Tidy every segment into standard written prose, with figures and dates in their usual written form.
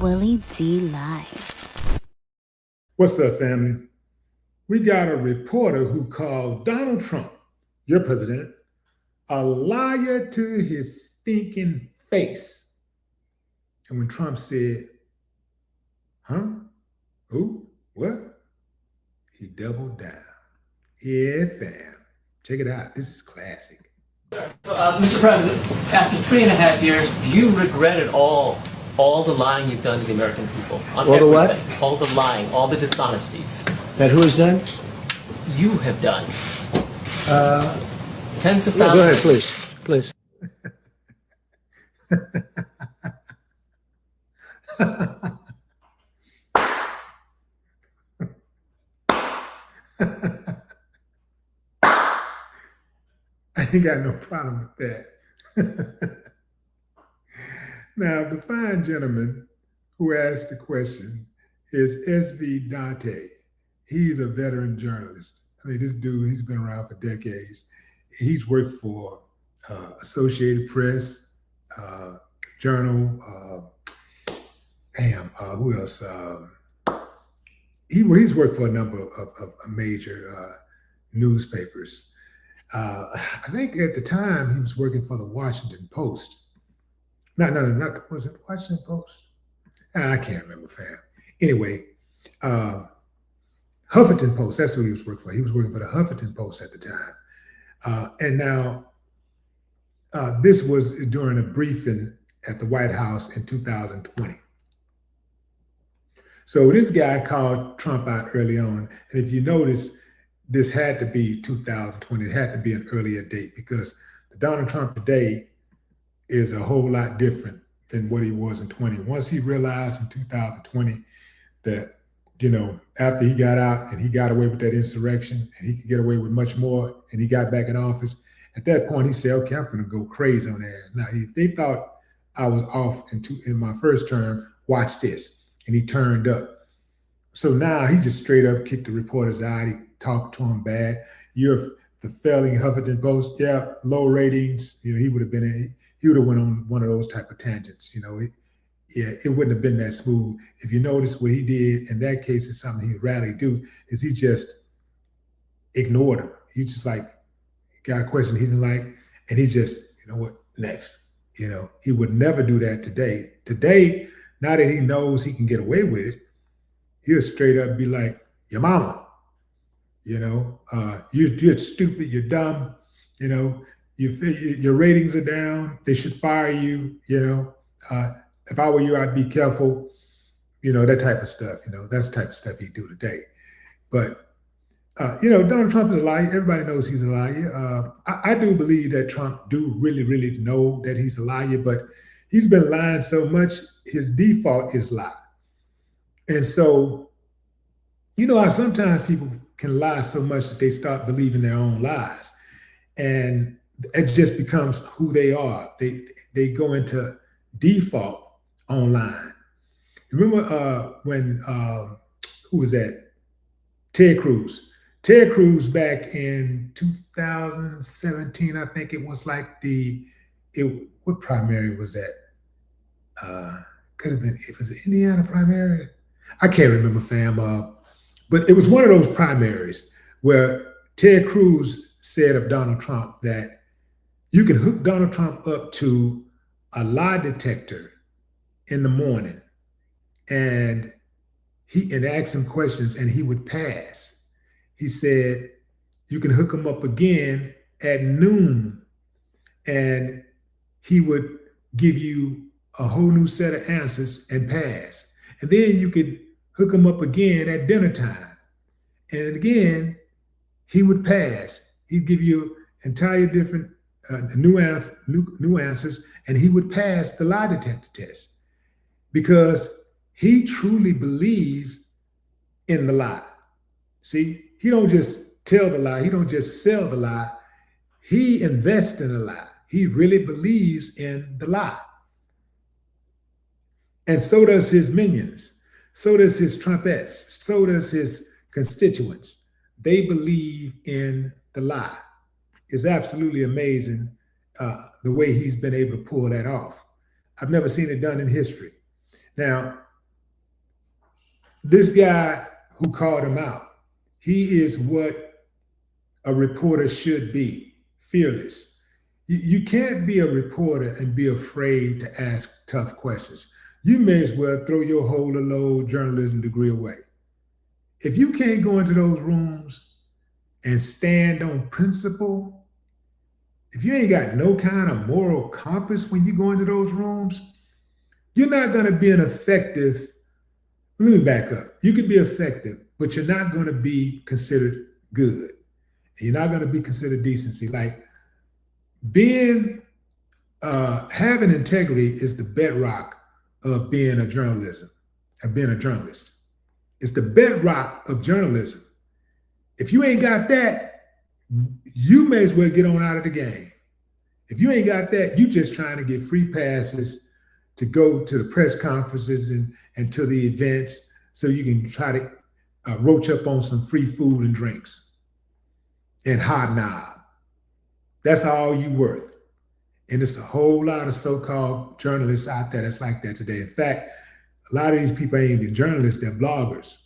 Willie D Live. What's up, family? We got a reporter who called Donald Trump, your president, a liar to his stinking face. And when Trump said, huh? Who? What? He doubled down. Yeah, fam. Check it out. This is classic. Mr. President, after 3.5 years, do you regret it all the lying you've done to the American people? On all the what? All the lying, all the dishonesties. That who has done? You have done. Tens of thousands. Go ahead, please. Please. I ain't got no problem with that. Now, the fine gentleman who asked the question is S.V. Dante. He's a veteran journalist. I mean, this dude, he's been around for decades. He's worked for Associated Press, Journal, who else? He's worked for a number of major newspapers. I think at the time he was working for the Washington Post. Not was it the Washington Post? I can't remember, fam. Anyway, Huffington Post, that's who he was working for. He was working for the Huffington Post at the time. And now this was during a briefing at the White House in 2020. So this guy called Trump out early on. And if you notice, this had to be 2020. It had to be an earlier date because the Donald Trump today is a whole lot different than what he was in 20. Once he realized in 2020 that, after he got out and he got away with that insurrection and he could get away with much more and he got back in office, at that point he said, okay, I'm going to go crazy on that. Now, they thought I was off in my first term, watch this. And he turned up. So now he just straight up kicked the reporters out. He talked to him bad. You're the failing Huffington Post. Yeah, low ratings. He would have went on one of those type of tangents. It wouldn't have been that smooth. If you notice what he did in that case is something he'd rarely do, is he just ignored him. He just got a question he didn't like, and he just, what, next. He would never do that today. Today, now that he knows he can get away with it, he'll straight up be like, your mama, you're stupid, you're dumb, your ratings are down, they should fire you, if I were you, I'd be careful, that type of stuff, that's the type of stuff he do today. But, Donald Trump is a liar. Everybody knows he's a liar. I do believe that Trump do really, really know that he's a liar, but he's been lying so much, his default is lie. And so, how sometimes people can lie so much that they start believing their own lies. And it just becomes who they are. They go into default online. Remember when, who was that? Ted Cruz. Ted Cruz back in 2017, I think it was what primary was that? Could have been, it was the Indiana primary. I can't remember, fam. But it was one of those primaries where Ted Cruz said of Donald Trump that you can hook Donald Trump up to a lie detector in the morning and ask him questions and he would pass. He said you can hook him up again at noon and he would give you a whole new set of answers and pass. And then you could hook him up again at dinner time. And again, he would pass. He'd give you entire different new answers, and he would pass the lie detector test because he truly believes in the lie. See, he don't just tell the lie. He don't just sell the lie. He invests in the lie. He really believes in the lie. And so does his minions. So does his Trumpettes. So does his constituents. They believe in the lie. It's absolutely amazing the way he's been able to pull that off. I've never seen it done in history. Now, this guy who called him out, he is what a reporter should be, fearless. You can't be a reporter and be afraid to ask tough questions. You may as well throw your whole load journalism degree away. If you can't go into those rooms and stand on principle, if you ain't got no kind of moral compass when you go into those rooms, you're not going to be an effective. Let me back up. You can be effective, but you're not going to be considered good. And you're not going to be considered decency. Like being, having integrity is the bedrock of being a journalist. It's the bedrock of journalism. If you ain't got that, you may as well get on out of the game. If you ain't got that, you just trying to get free passes to go to the press conferences and to the events so you can try to roach up on some free food and drinks and hobnob. That's all you worth. And there's a whole lot of so-called journalists out there that's like that today. In fact, a lot of these people ain't even journalists, they're bloggers.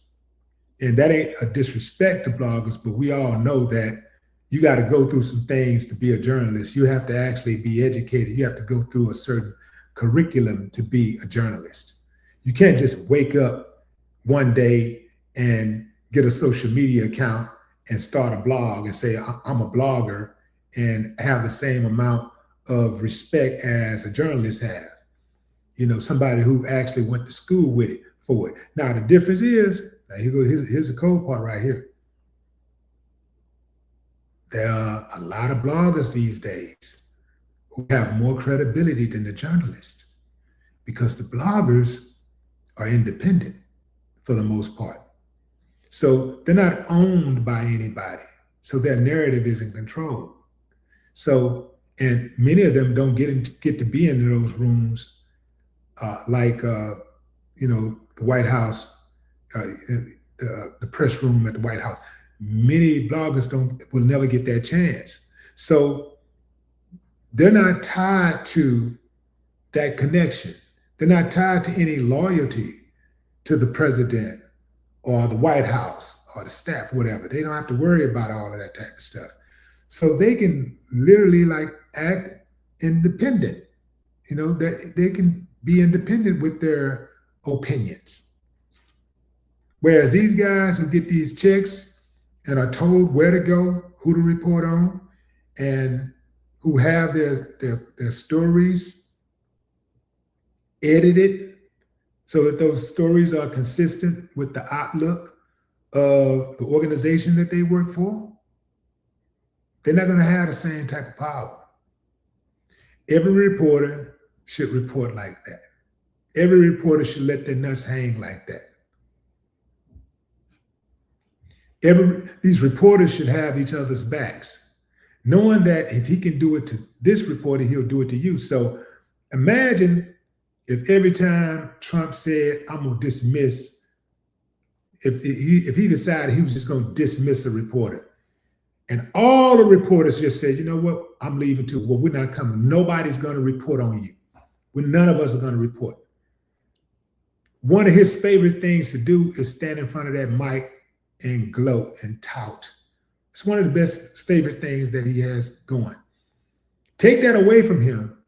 And that ain't a disrespect to bloggers, but we all know that you got to go through some things to be a journalist. You have to actually be educated. You have to go through a certain curriculum to be a journalist. You can't just wake up one day and get a social media account and start a blog and say, I'm a blogger, and have the same amount of respect as a journalist have. You know, somebody who actually went to school with it for it. Now, the difference is, here's the cold part right here. There are a lot of bloggers these days who have more credibility than the journalists because the bloggers are independent for the most part. So they're not owned by anybody. So their narrative isn't controlled. So, and many of them don't get to be in those rooms you know, the White House, the press room at the White House. Many bloggers will never get that chance. So they're not tied to that connection. They're not tied to any loyalty to the president or the White House or the staff, whatever. They don't have to worry about all of that type of stuff. So they can literally like act independent. You know, they can be independent with their opinions. Whereas these guys who get these checks and are told where to go, who to report on, and who have their stories edited so that those stories are consistent with the outlook of the organization that they work for, they're not going to have the same type of power. Every reporter should report like that. Every reporter should let their nuts hang like that. These reporters should have each other's backs, knowing that if he can do it to this reporter, he'll do it to you. So imagine if every time Trump said, I'm going to dismiss, if he decided he was just going to dismiss a reporter, and all the reporters just said, you know what, I'm leaving too. Well, we're not coming. Nobody's going to report on you. None of us are going to report. One of his favorite things to do is stand in front of that mic and gloat and tout. It's one of the best favorite things that he has going. Take that away from him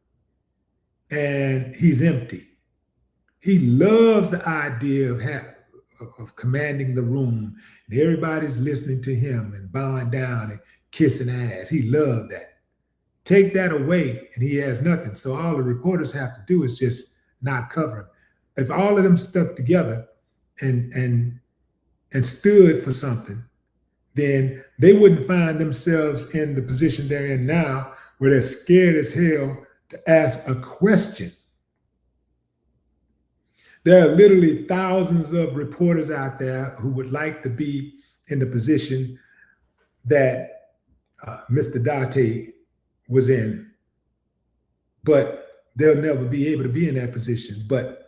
and he's empty. He loves the idea of commanding the room and everybody's listening to him and bowing down and kissing ass. He loved that. Take that away and he has nothing. So all the reporters have to do is just not cover him. If all of them stuck together and stood for something, then they wouldn't find themselves in the position they're in now where they're scared as hell to ask a question. There are literally thousands of reporters out there who would like to be in the position that Mr. Date was in, but they'll never be able to be in that position. But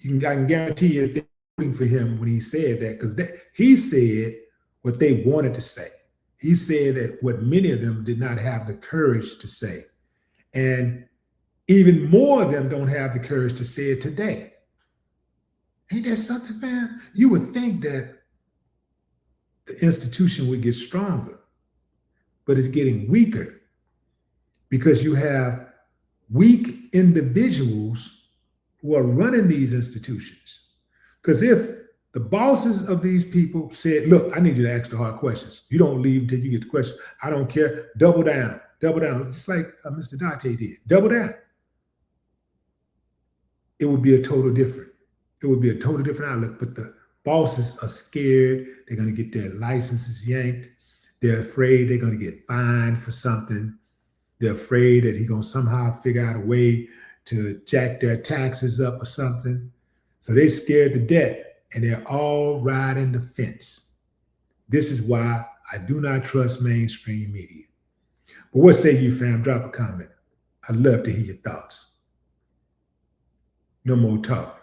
I can guarantee you they're rooting for him when he said that, because he said what they wanted to say. He said that what many of them did not have the courage to say. And even more of them don't have the courage to say it today. Ain't that something, man? You would think that the institution would get stronger, but it's getting weaker because you have weak individuals who are running these institutions. Because if the bosses of these people said, look, I need you to ask the hard questions. You don't leave until you get the question. I don't care. Double down, just like Mr. Dante did. Double down. It would be a total different. It would be a total different outlook. But the bosses are scared. They're going to get their licenses yanked. They're afraid they're going to get fined for something. They're afraid that he's going to somehow figure out a way to jack their taxes up or something. So they're scared to death, and they're all riding the fence. This is why I do not trust mainstream media. But what say you, fam? Drop a comment. I'd love to hear your thoughts. No more talk.